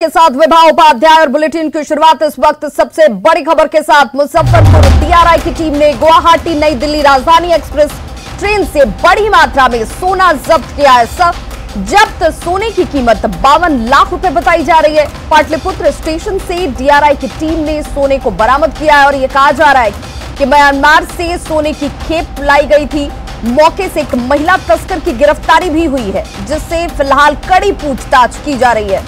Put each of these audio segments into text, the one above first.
के साथ विभा उपाध्याय और बुलेटिन की शुरुआत इस वक्त सबसे बड़ी खबर के साथ। मुजफ्फरपुर डीआरआई की टीम ने गुवाहाटी नई दिल्ली राजधानी एक्सप्रेस ट्रेन से बड़ी मात्रा में सोना जब्त किया है। जब्त सोने की कीमत 52 लाख रुपए बताई जा रही है। पाटलिपुत्र स्टेशन से डीआरआई की टीम ने सोने को बरामद किया है और यह कहा जा रहा है कि म्यांमार से सोने की खेप लाई गई थी। मौके से एक महिला तस्कर की गिरफ्तारी भी हुई है, जिससे फिलहाल कड़ी पूछताछ की जा रही है।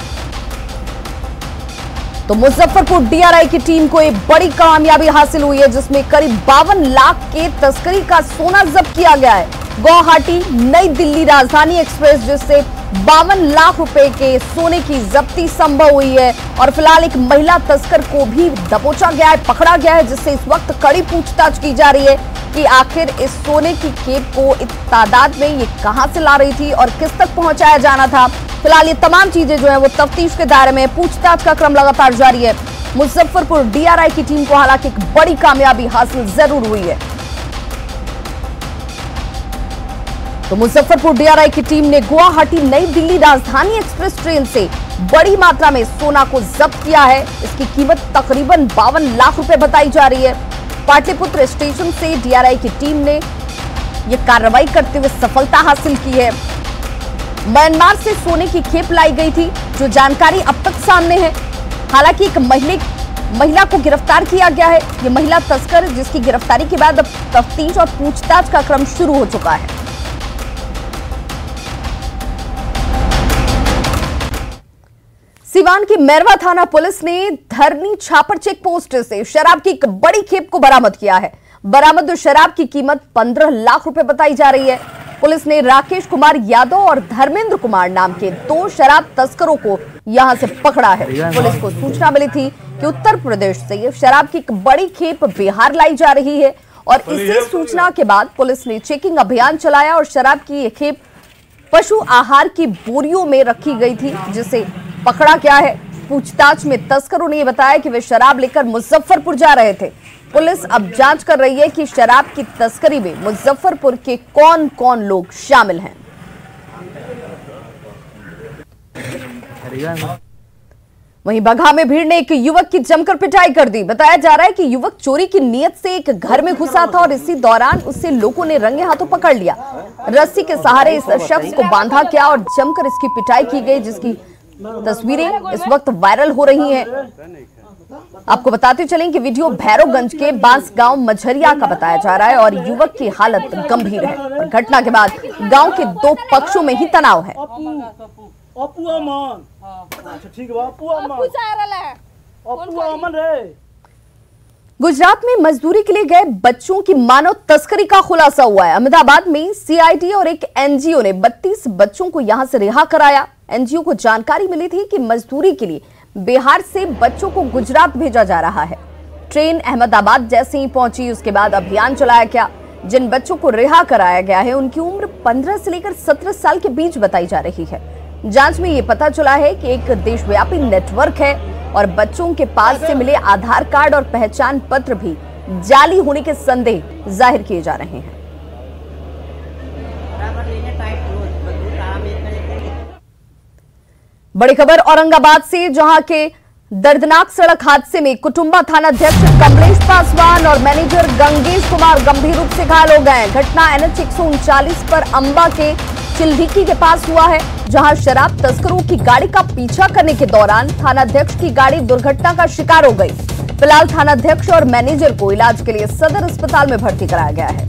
तो मुजफ्फरपुर डीआरआई की टीम को एक बड़ी कामयाबी हासिल हुई है, जिसमें करीब 52 लाख के तस्करी का सोना जब्त किया गया है। गुवाहाटी नई दिल्ली राजधानी एक्सप्रेस जिससे 52 लाख रुपए के सोने की जब्ती संभव हुई है और फिलहाल एक महिला तस्कर को भी दबोचा गया है, पकड़ा गया है, जिससे इस वक्त कड़ी पूछताछ की जा रही है कि आखिर इस सोने की खेप को इस तादाद में ये कहां से ला रही थी और किस तक पहुंचाया जाना था। फिलहाल ये तमाम चीजें जो है वो तफ्तीश के दायरे में, पूछताछ का क्रम लगातार जारी है। मुजफ्फरपुर डीआरआई की टीम को हालांकि एक बड़ी कामयाबी हासिल जरूर हुई है। तो मुजफ्फरपुर डीआरआई की टीम ने गुवाहाटी नई दिल्ली राजधानी एक्सप्रेस ट्रेन से बड़ी मात्रा में सोना को जब्त किया है। इसकी कीमत तकरीबन 52 लाख रुपए बताई जा रही है। पाटलिपुत्र स्टेशन से डीआरआई की टीम ने यह कार्रवाई करते हुए सफलता हासिल की है। म्यांमार से सोने की खेप लाई गई थी, जो जानकारी अब तक सामने है। हालांकि एक महिला को गिरफ्तार किया गया है। ये महिला तस्कर, जिसकी गिरफ्तारी के बाद अब तफ्तीश और पूछताछ का क्रम शुरू हो चुका है। सीवान की मैरवा थाना पुलिस ने धरनी छापर चेक पोस्ट से शराब की एक बड़ी खेप को बरामद किया है। बरामद शराब की कीमत 15 लाख रुपए बताई जा रही है। पुलिस ने राकेश कुमार यादव और धर्मेंद्र कुमार नाम के 2 शराब तस्करों को यहां से पकड़ा है। पुलिस को सूचना मिली थी कि उत्तर प्रदेश से शराब की एक बड़ी खेप बिहार लाई जा रही है और इसी सूचना के बाद पुलिस ने चेकिंग अभियान चलाया और शराब की यह खेप पशु आहार की बोरियों में रखी गई थी, जिसे पकड़ा गया है। पूछताछ में तस्करों ने बताया कि वे शराब लेकर मुजफ्फरपुर जा रहे थे। पुलिस अब जांच कर रही है कि शराब की तस्करी में मुजफ्फरपुर के कौन कौन लोग शामिल हैं। वहीं बगहा में भीड़ ने एक युवक की जमकर पिटाई कर दी। बताया जा रहा है कि युवक चोरी की नीयत से एक घर में घुसा था और इसी दौरान उसे लोगों ने रंगे हाथों पकड़ लिया। रस्सी के सहारे इस शख्स को बांधा गया और जमकर इसकी पिटाई की गई, जिसकी तस्वीरें इस वक्त वायरल हो रही हैं। आपको बताते चलें कि वीडियो भैरवगंज के बांस गांव मझरिया का बताया जा रहा है और युवक की हालत गंभीर है और घटना के बाद गांव के 2 पक्षों में ही तनाव है। गुजरात में मजदूरी के लिए गए बच्चों की मानव तस्करी का खुलासा हुआ है। अहमदाबाद में सीआईडी और एक एनजीओ ने 32 बच्चों को यहां से रिहा कराया। एनजीओ को जानकारी मिली थी कि मजदूरी के लिए बिहार से बच्चों को गुजरात भेजा जा रहा है। ट्रेन अहमदाबाद जैसे ही पहुंची, उसके बाद अभियान चलाया गया। जिन बच्चों को रिहा कराया गया है उनकी उम्र 15 से लेकर 17 साल के बीच बताई जा रही है। जांच में यह पता चला है कि एक देशव्यापी नेटवर्क है और बच्चों के पास से मिले आधार कार्ड और पहचान पत्र भी जाली होने के संदेह जाहिर किए जा रहे हैं। बड़ी खबर औरंगाबाद से, जहां के दर्दनाक सड़क हादसे में कुटुंबा थानाध्यक्ष कमलेश पासवान और मैनेजर गंगेश कुमार गंभीर रूप से घायल हो गए। घटना NH 139 पर अंबा के चिल्ढिकी के पास हुआ है, जहां शराब तस्करों की गाड़ी का पीछा करने के दौरान थानाध्यक्ष की गाड़ी दुर्घटना का शिकार हो गई। फिलहाल थानाध्यक्ष और मैनेजर को इलाज के लिए सदर अस्पताल में भर्ती कराया गया है।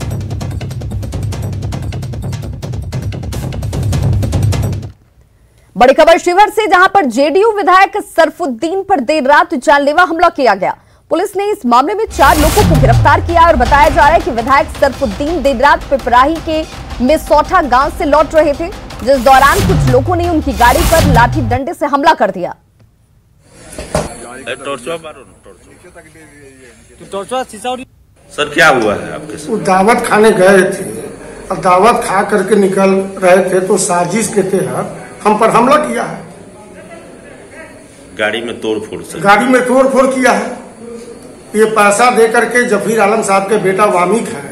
बड़ी खबर शिवहर से, जहां पर जेडीयू विधायक सरफुद्दीन पर देर रात जानलेवा हमला किया गया। पुलिस ने इस मामले में 4 लोगों को गिरफ्तार किया और बताया जा रहा है कि विधायक सरफुद्दीन देर रात पिपराही के मेसौठा गांव से लौट रहे थे, जिस दौरान कुछ लोगों ने उनकी गाड़ी पर लाठी डंडे से हमला कर दिया। सर क्या हुआ है आपके साथ? वो दावत खाने गए थे और दावत खा करके निकल रहे थे तो साजिश के तहत हम पर हमला किया है। गाड़ी में तोड़फोड़ से? गाड़ी में तोड़फोड़ किया है। ये पैसा दे करके, जफीर आलम साहब के बेटा वामिक है,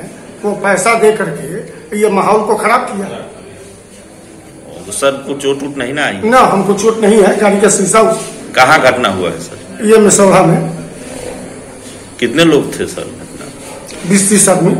वो पैसा दे करके ये माहौल को खराब किया। तो सर को चोट नहीं ना आई? ना, हमको चोट नहीं है। गाड़ी का शीशा कहाँ घटना हुआ है सर? ये मिसौला में। कितने लोग थे सर घटना? 20-30 आदमी।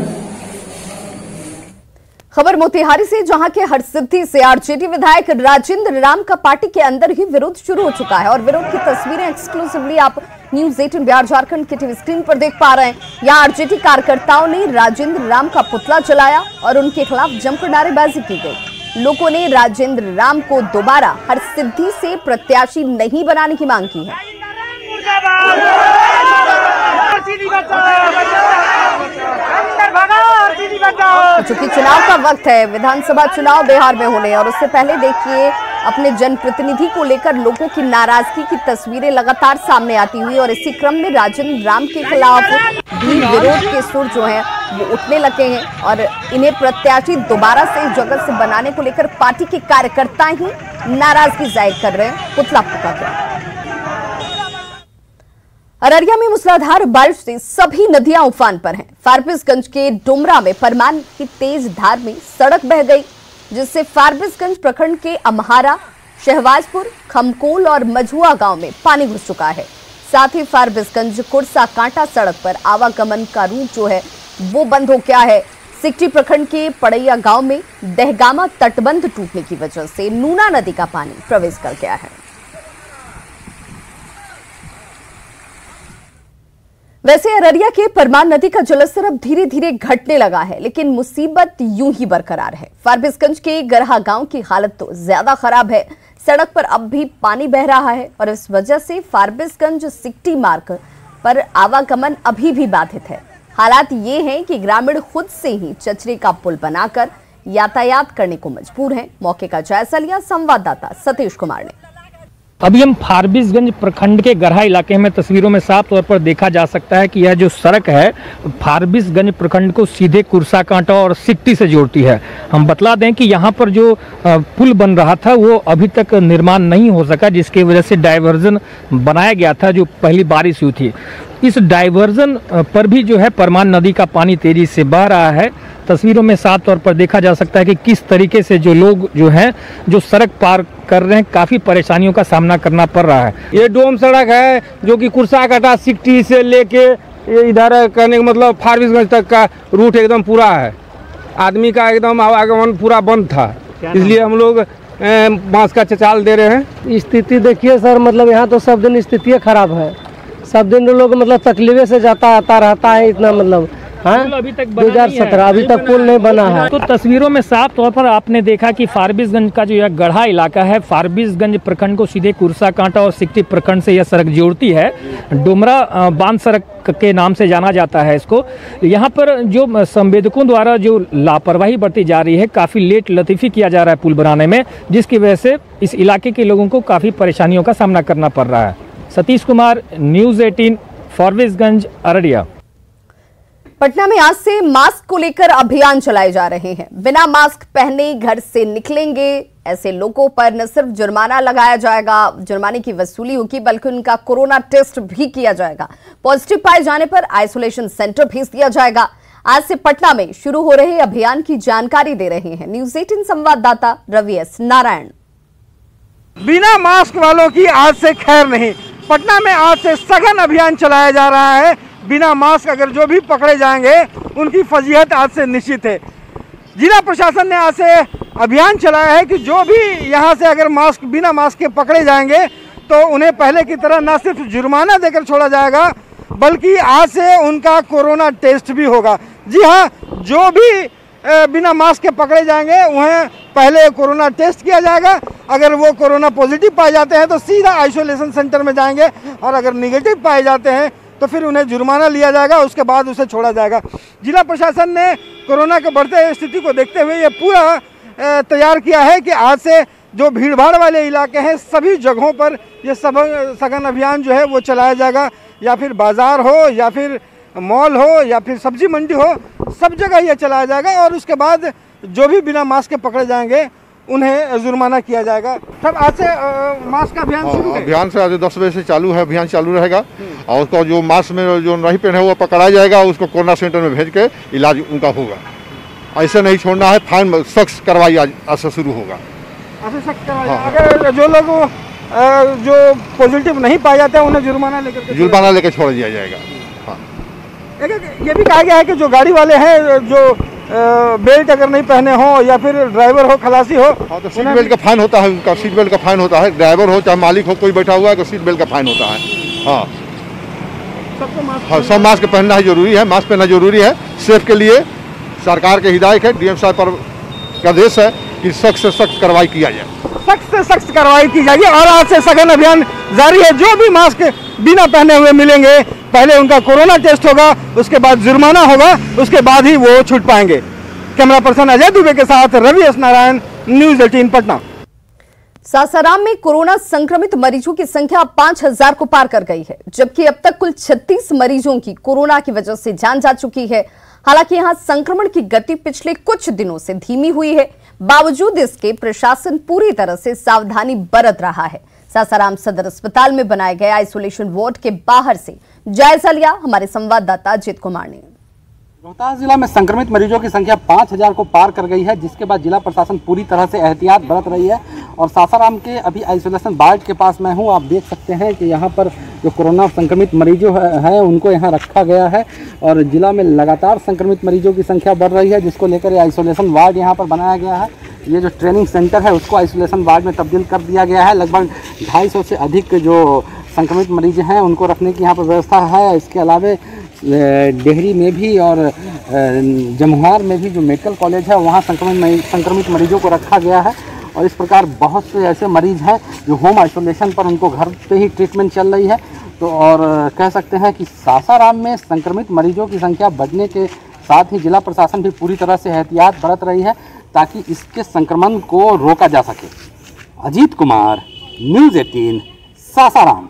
खबर मोतिहारी से, जहां के हरसिद्धि से आरजेडी विधायक राजेंद्र राम का पार्टी के अंदर ही विरोध शुरू हो चुका है और विरोध की तस्वीरें एक्सक्लूसिवली आप न्यूज 18 बिहार झारखंड के टीवी स्क्रीन पर देख पा रहे हैं। यहां आरजेडी कार्यकर्ताओं ने राजेंद्र राम का पुतला जलाया और उनके खिलाफ जमकर नारेबाजी की गई। लोगों ने राजेंद्र राम को दोबारा हरसिद्धि से प्रत्याशी नहीं बनाने की मांग की है। चूंकि चुनाव का वक्त है, विधानसभा चुनाव बिहार में होने और उससे पहले देखिए अपने जनप्रतिनिधि को लेकर लोगों की नाराजगी की तस्वीरें लगातार सामने आती हुई और इसी क्रम में राजेंद्र राम के खिलाफ भी विरोध के सुर जो है वो उठने लगे हैं और इन्हें प्रत्याशी दोबारा से इस जगह से बनाने को लेकर पार्टी के कार्यकर्ता ही नाराजगी जाहिर कर रहे हैं, पुतला फूंका गया। अररिया में मूसलाधार बारिश से सभी नदियां उफान पर हैं। फारबिसगंज के डुमरा में परमान की तेज धार में सड़क बह गई, जिससे फारबिसगंज प्रखंड के अम्हारा, शहबाजपुर, खमकोल और मझुआ गांव में पानी घुस चुका है। साथ ही फारबिसगंज कुर्सा कांटा सड़क पर आवागमन का रूट जो है वो बंद हो गया है। सिकटी प्रखंड के पड़ैया गांव में दहगामा तटबंध टूटने की वजह से नूना नदी का पानी प्रवेश कर गया है। वैसे अररिया के परमान नदी का जलस्तर अब धीरे धीरे घटने लगा है, लेकिन मुसीबत यूं ही बरकरार है। फारबिसगंज के गरहा गांव की हालत तो ज्यादा खराब है। सड़क पर अब भी पानी बह रहा है और इस वजह से फारबिसगंज सिकटी मार्ग पर आवागमन अभी भी बाधित है। हालात ये हैं कि ग्रामीण खुद से ही चचरे का पुल बनाकर यातायात करने को मजबूर हैं। मौके का जायजा लिया संवाददाता सतीश कुमार ने। अभी हम फारबिसगंज प्रखंड के गरहा इलाके में तस्वीरों में साफ तौर पर देखा जा सकता है कि यह जो सड़क है फारबिसगंज प्रखंड को सीधे कुर्सा कांटा और सिकटी से जोड़ती है। हम बतला दें कि यहाँ पर जो पुल बन रहा था वो अभी तक निर्माण नहीं हो सका, जिसकी वजह से डाइवर्जन बनाया गया था जो पहली बारिश हुई थी। इस डाइवर्जन पर भी जो है परमान नदी का पानी तेजी से बह रहा है। तस्वीरों में साफ तौर पर देखा जा सकता है कि किस तरीके से जो लोग जो हैं जो सड़क पार कर रहे हैं, काफ़ी परेशानियों का सामना करना पड़ रहा है। ये डोम सड़क है जो कि कुर्सा काटा सिकटी से लेके इधर करने का मतलब फारबिसगंज तक का रूट एकदम पूरा है। आदमी का एकदम आवागमन पूरा बंद था, इसलिए हम लोग बांस का चचाल दे रहे हैं। स्थिति देखिए सर, मतलब यहाँ तो सब दिन स्थिति खराब है। सब दिन लोग मतलब तकलीफे से जाता आता रहता है। इतना मतलब अभी तक 2017 अभी तक पुल नहीं बना है। तो तस्वीरों में साफ तौर पर आपने देखा कि फारबिसगंज का जो यह गढ़ा इलाका है, फारबिसगंज प्रखंड को सीधे कुर्सा कांटा और सिकटी प्रखंड से यह सड़क जोड़ती है। डुमरा बांध सड़क के नाम से जाना जाता है इसको। यहाँ पर जो संवेदकों द्वारा जो लापरवाही बरती जा रही है, काफ़ी लेट लतीफ़ी किया जा रहा है पुल बनाने में, जिसकी वजह से इस इलाके के लोगों को काफ़ी परेशानियों का सामना करना पड़ रहा है। सतीश कुमार, न्यूज़ 18, फारबिसगंज, अररिया। पटना में आज से मास्क को लेकर अभियान चलाए जा रहे हैं। बिना मास्क पहने घर से निकलेंगे ऐसे लोगों पर न सिर्फ जुर्माना लगाया जाएगा, जुर्माने की वसूली होगी, बल्कि उनका कोरोना टेस्ट भी किया जाएगा। पॉजिटिव पाए जाने पर आइसोलेशन सेंटर भेज दिया जाएगा। आज से पटना में शुरू हो रहे अभियान की जानकारी दे रहे हैं न्यूज़ 18 संवाददाता रवि एस नारायण। बिना मास्क वालों की आज से खैर नहीं। पटना में आज से सघन अभियान चलाया जा रहा है। बिना मास्क अगर जो भी पकड़े जाएंगे उनकी फजीहत आज से निश्चित है। जिला प्रशासन ने आज से अभियान चलाया है कि जो भी यहाँ से अगर बिना मास्क के पकड़े जाएंगे तो उन्हें पहले की तरह न सिर्फ जुर्माना देकर छोड़ा जाएगा, बल्कि आज से उनका कोरोना टेस्ट भी होगा। जी हाँ, जो भी बिना मास्क के पकड़े जाएंगे उन्हें पहले कोरोना टेस्ट किया जाएगा। अगर वो कोरोना पॉजिटिव पाए जाते हैं तो सीधा आइसोलेशन सेंटर में जाएंगे और अगर निगेटिव पाए जाते हैं तो फिर उन्हें जुर्माना लिया जाएगा, उसके बाद उसे छोड़ा जाएगा। जिला प्रशासन ने कोरोना के बढ़ते स्थिति को देखते हुए ये पूरा तैयार किया है कि आज से जो भीड़भाड़ वाले इलाके हैं सभी जगहों पर ये सघन अभियान जो है वो चलाया जाएगा। या फिर बाजार हो या फिर मॉल हो या फिर सब्जी मंडी हो, सब जगह ये चलाया जाएगा और उसके बाद जो भी बिना मास्क के पकड़े जाएंगे उन्हें जुर्माना किया जाएगा। तब आज से मास्क का अभियान शुरू है। अभियान से आज 10 बजे से चालू है, अभियान चालू रहेगा और उसको जो मास्क में जो नहीं पहने वो पकड़ा जाएगा, उसको कोरोना सेंटर में भेज के इलाज उनका होगा। ऐसे नहीं छोड़ना है, फाइन सख्त कार्रवाई आज से शुरू होगा। सख्त कार्रवाई। अगर जो लोग जो पॉजिटिव नहीं पाए जाते हैं उन्हें जुर्माना लेकर छोड़ दिया जाएगा। हाँ। ये भी कहा गया है कि जो गाड़ी वाले हैं जो बेल्ट अगर नहीं पहने हो या फिर ड्राइवर हो, खलासी हो, हाँ, तो सीट बेल्ट का फाइन होता है, उनका सीट बेल्ट का फाइन होता है। ड्राइवर हो चाहे मालिक हो, कोई बैठा हुआ है तो सीट बेल्ट का फाइन होता है। हाँ, सब मास्क पहनना ही जरूरी है, मास्क पहनना जरूरी है। सेफ के लिए सरकार के हिदायत है, डीएम साहब पर का आदेश है कि सख्त से सख्त कार्रवाई किया जाए, सख्त से सख्त कार्रवाई की जाएगी। और आज से सघन अभियान जारी है। जो भी मास्क बिना पहने हुए मिलेंगे, पहले उनका कोरोना टेस्ट होगा, उसके बाद जुर्माना होगा, उसके बाद ही वो छूट पाएंगे। कैमरा पर्सन अजय दुबे के साथ रवि एस नारायण, न्यूज़ 18 पटना। सासाराम में कोरोना संक्रमित मरीजों की संख्या 5000 को पार कर गई है, जबकि अब तक कुल 36 मरीजों की कोरोना की वजह से जान जा चुकी है। हालांकि यहां संक्रमण की गति पिछले कुछ दिनों से धीमी हुई है, बावजूद इसके प्रशासन पूरी तरह से सावधानी बरत रहा है। सासाराम सदर अस्पताल में बनाए गए आइसोलेशन वार्ड के बाहर से जायजा लिया हमारे संवाददाता अजित कुमार ने। रोहतास जिला में संक्रमित मरीजों की संख्या 5000 को पार कर गई है, जिसके बाद जिला प्रशासन पूरी तरह से एहतियात बरत रही है। और सासाराम के अभी आइसोलेशन वार्ड के पास मैं हूं, आप देख सकते हैं कि यहां पर जो कोरोना संक्रमित मरीजों हैं उनको यहां रखा गया है। और जिला में लगातार संक्रमित मरीजों की संख्या बढ़ रही है, जिसको लेकर आइसोलेशन वार्ड यहाँ पर बनाया गया है। ये जो ट्रेनिंग सेंटर है उसको आइसोलेशन वार्ड में तब्दील कर दिया गया है। लगभग 250 से अधिक जो संक्रमित मरीज हैं उनको रखने की यहाँ पर व्यवस्था है। इसके अलावा डेहरी में भी और जमुहार में भी जो मेडिकल कॉलेज है वहाँ संक्रमित मरीजों को रखा गया है। और इस प्रकार बहुत से ऐसे मरीज हैं जो होम आइसोलेशन पर उनको घर पे ही ट्रीटमेंट चल रही है। तो और कह सकते हैं कि सासाराम में संक्रमित मरीजों की संख्या बढ़ने के साथ ही जिला प्रशासन भी पूरी तरह से एहतियात बरत रही है ताकि इसके संक्रमण को रोका जा सके। Ajit Kumar, news 18 Sasaram.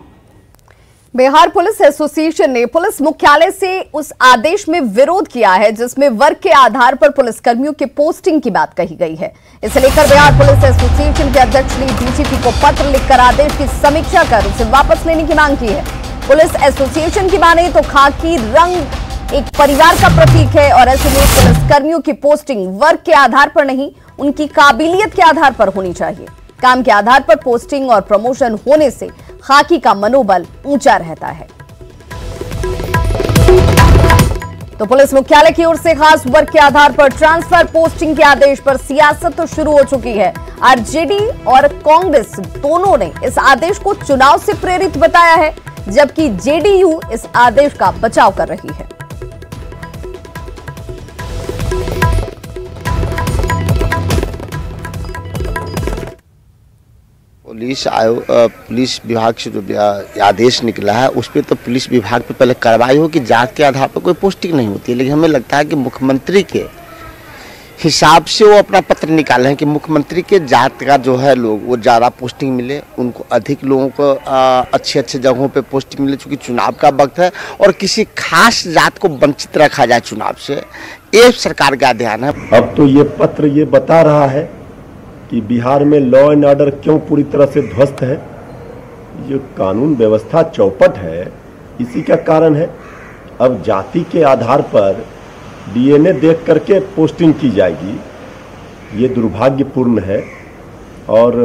Bihar police association ने पुलिस मुख्यालय से उस आदेश में विरोध किया है जिसमें वर्ग के आधार पर पुलिसकर्मियों के पोस्टिंग की बात कही गई है। इसे लेकर बिहार पुलिस एसोसिएशन के अध्यक्ष ने डीजीपी को पत्र लिखकर आदेश की समीक्षा कर उसे वापस लेने की मांग की है। पुलिस एसोसिएशन की माने तो खाकी रंग एक परिवार का प्रतीक है और ऐसे में पुलिसकर्मियों की पोस्टिंग वर्ग के आधार पर नहीं, उनकी काबिलियत के आधार पर होनी चाहिए। काम के आधार पर पोस्टिंग और प्रमोशन होने से खाकी का मनोबल ऊंचा रहता है। तो पुलिस मुख्यालय की ओर से खास वर्ग के आधार पर ट्रांसफर पोस्टिंग के आदेश पर सियासत तो शुरू हो चुकी है। आरजेडी और कांग्रेस दोनों ने इस आदेश को चुनाव से प्रेरित बताया है, जबकि जेडीयू इस आदेश का बचाव कर रही है। पुलिस विभाग से जो आदेश निकला है उस पर तो पुलिस विभाग पे पहले कार्रवाई हो कि जात के आधार पर कोई पोस्टिंग नहीं होती है। लेकिन हमें लगता है कि मुख्यमंत्री के हिसाब से वो अपना पत्र निकाले हैं कि मुख्यमंत्री के जात का जो है लोग वो ज़्यादा पोस्टिंग मिले, उनको अधिक लोगों को अच्छे अच्छे जगहों पे पोस्टिंग मिले, चूँकि चुनाव का वक्त है और किसी खास जात को वंचित रखा जाए चुनाव से, ये सरकार का ध्यान है। अब तो ये पत्र ये बता रहा है कि बिहार में लॉ एंड ऑर्डर क्यों पूरी तरह से ध्वस्त है। ये कानून व्यवस्था चौपट है, इसी का कारण है। अब जाति के आधार पर डीएनए देख करके पोस्टिंग की जाएगी, ये दुर्भाग्यपूर्ण है और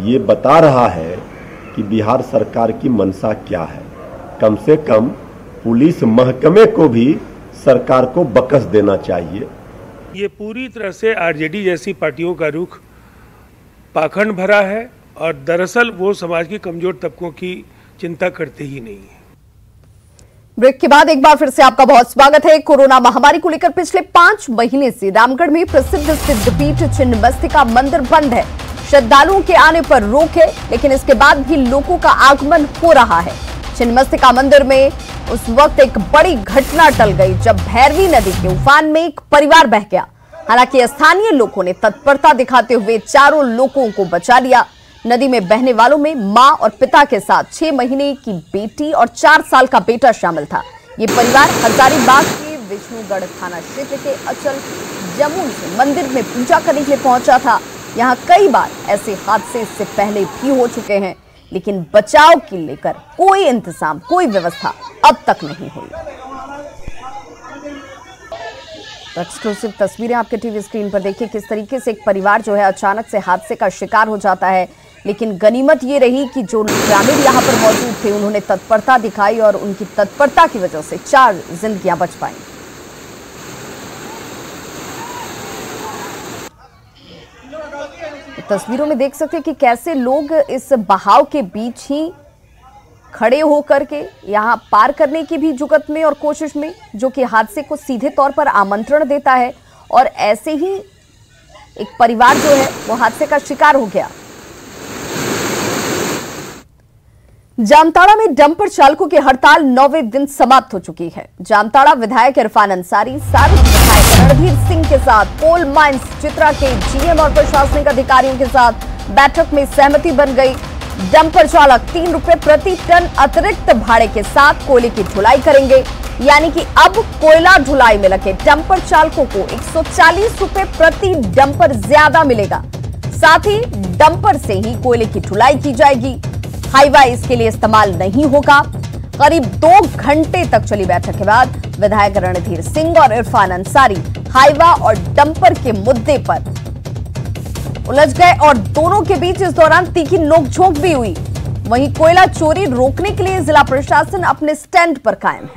ये बता रहा है कि बिहार सरकार की मंशा क्या है। कम से कम पुलिस महकमे को भी सरकार को बकस देना चाहिए। ये पूरी तरह से आरजेडी जैसी पार्टियों का रुख पाखंड भरा है और दरअसल वो समाज के कमजोर तबकों की चिंता करते ही नहीं है। ब्रेक के बाद एक बार फिर से आपका बहुत स्वागत है। कोरोना महामारी को लेकर पिछले 5 महीने से रामगढ़ में प्रसिद्ध सिद्धपीठ छिन्नमस्तिका मंदिर बंद है। श्रद्धालुओं के आने पर रोक है, लेकिन इसके बाद भी लोगों का आगमन हो रहा है। छिन्नमस्तिका मंदिर में उस वक्त एक बड़ी घटना टल गई जब भैरवी नदी के उफान में एक परिवार बह गया। हालांकि स्थानीय लोगों ने तत्परता दिखाते हुए चारों लोगों को बचा लिया। नदी में बहने वालों में मां और पिता के साथ 6 महीने की बेटी और 4 साल का बेटा शामिल था। ये परिवार हजारीबाग के विष्णुगढ़ थाना क्षेत्र के अचल जमुन से मंदिर में पूजा करने के लिए पहुंचा था। यहाँ कई बार ऐसे हादसे इससे पहले भी हो चुके हैं, लेकिन बचाव के लेकर कोई इंतजाम, कोई व्यवस्था अब तक नहीं हुई। एक्सक्लूसिव तस्वीरें आपके टीवी स्क्रीन पर देखिए किस तरीके से एक परिवार जो है अचानक से हादसे का शिकार हो जाता है। लेकिन गनीमत ये रही कि जो ग्रामीण यहाँ पर मौजूद थे उन्होंने तत्परता दिखाई और उनकी तत्परता की वजह से 4 जिंदगियां बच पाईं। तस्वीरों में देख सकते हैं कि कैसे लोग इस बहाव के बीच ही खड़े होकर के यहां पार करने की भी जुगत में और कोशिश में, जो कि हादसे को सीधे तौर पर आमंत्रण देता है। और ऐसे ही एक परिवार जो है वो हादसे का शिकार हो गया। जामताड़ा में डंपर चालकों की हड़ताल 9वें दिन समाप्त हो चुकी है। जामताड़ा विधायक इरफान अंसारी साबिक विधायक रणधीर सिंह के साथ कोल माइंस चित्रा के जीएम और प्रशासनिक अधिकारियों के साथ बैठक में सहमति बन गई। डंपर चालक 3 रुपए प्रति टन अतिरिक्त भाड़े के साथ कोयले की ढुलाई करेंगे, यानी कि अब कोयला ढुलाई में लगे डंपर चालकों को 140 रुपए प्रति डंपर ज्यादा मिलेगा। साथ ही डंपर से ही कोयले की ढुलाई की जाएगी। हाईवा इसके लिए इस्तेमाल नहीं होगा। करीब 2 घंटे तक चली बैठक के बाद विधायक रणधीर सिंह और इरफान अंसारी हाईवा और डंपर के मुद्दे पर उलझ गए और दोनों के बीच इस दौरान तीखी नोकझोंक भी हुई। वहीं कोयला चोरी रोकने के लिए जिला प्रशासन अपने स्टैंड पर कायम है।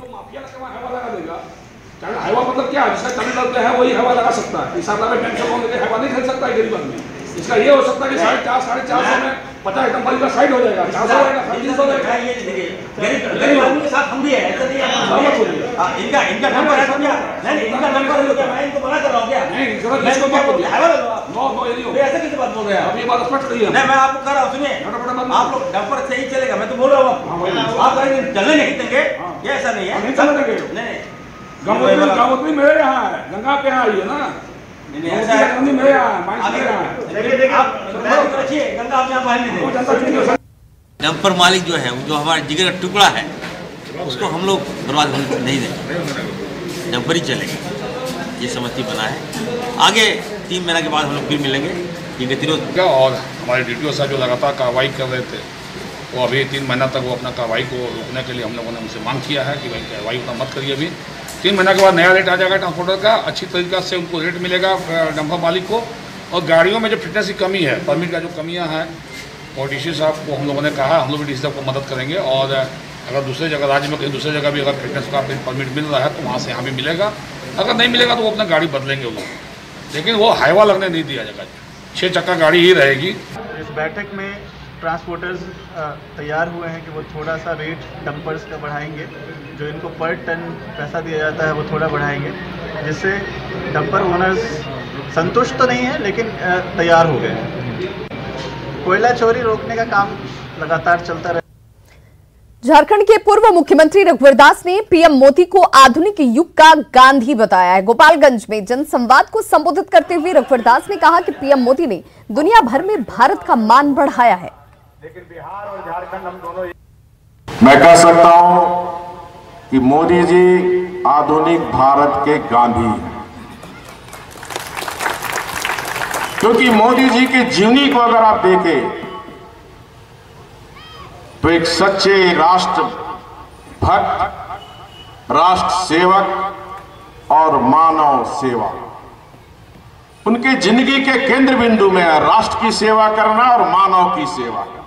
हाईवा मतलब क्या है, जिसका कमी लगता है वही हवा लगा सकता है। इस हाईवा नहीं खरीद सकता है गरीब आदमी। इसका ये हो सकता है कि 450 साढ़े 400 में 50 डंपर का साइड हो जाएगा, 400 होगा, 300 होगा। गरीब आदमी के साथ हम भी है, ऐसा नहीं है। इनका डंपर है क्या? नहीं, इनका डंपर है क्या? मैं इनको मना कर रहा हूं क्या? नहीं, मैं इसको क्या बोल दिया? हाईवा नो ये नहीं होगा। ऐसे कैसे बात बोल रहे हैं आप? ये बात स्पष्ट करिए। नहीं, मैं आपको कह रहा हूं, सुनिए, आप लोग डंपर से ही चलेगा, मैं तो बोल रहा हूं। आप गाड़ी चलने नहीं देंगे, ये ऐसा नहीं है। नहीं चलने देंगे। नहीं, गंगोत्री मेरे यहाँ है, गंगा पे यहाँ आई है ना। डंपर मालिक जो है, जो हमारा जिगर का टुकड़ा है, उसको हम लोग बर्बाद नहीं देंगे। डंपर ही चलेगा, ये सहमति बना है। आगे 3 महीने के बाद हम लोग फिर मिलेंगे। ये गतिरोध और हमारे DTO साहब जो लगातार कार्रवाई कर रहे थे, वो अभी 3 महीना तक वो अपना कार्रवाई को रोकने के लिए हम लोगों ने उनसे मांग किया है कि भाई कार्रवाई उतना मत करिए। अभी 3 महीना के बाद नया रेट आ जाएगा ट्रांसपोर्टर का, अच्छी तरीक़ा से उनको रेट मिलेगा डंपर मालिक को। और गाड़ियों में जो फिटनेस की कमी है, परमिट का जो कमियां हैं, और DC साहब को हम लोगों ने कहा, हम लोग भी DC साहब को मदद करेंगे। और अगर दूसरे जगह राज्य में कहीं दूसरी जगह भी अगर फिटनेस का परमिट मिल रहा है तो वहाँ से यहाँ भी मिलेगा। अगर नहीं मिलेगा तो वो अपना गाड़ी बदलेंगे वो लोग, लेकिन वो हाईवा लगने नहीं दिया जाएगा। 6 चक्का गाड़ी ही रहेगी। इस बैठक में ट्रांसपोर्टर्स तैयार हुए हैं कि वो थोड़ा सा रेट डंपर्स का बढ़ाएंगे, जो इनको पर टन पैसा दिया जाता है वो थोड़ा बढ़ाएंगे, जिससे डंपर ओनर्स संतुष्ट तो नहीं है लेकिन तैयार हो गए हैं। कोयला चोरी रोकने का काम लगातार चलता रहे। झारखंड के पूर्व मुख्यमंत्री रघुवर दास ने पीएम मोदी को आधुनिक युग का गांधी बताया है। गोपालगंज में जनसंवाद को संबोधित करते हुए रघुवर दास ने कहा कि पीएम मोदी ने दुनिया भर में भारत का मान बढ़ाया है। लेकिन बिहार और झारखंड हम दोनों, मैं कह सकता हूं कि मोदी जी आधुनिक भारत के गांधी हैं, क्योंकि मोदी जी की जीवनी को अगर आप देखें तो एक सच्चे राष्ट्र भक्त, राष्ट्र सेवक और मानव सेवा उनके जिंदगी के केंद्र बिंदु में है। राष्ट्र की सेवा करना और मानव की सेवा करना।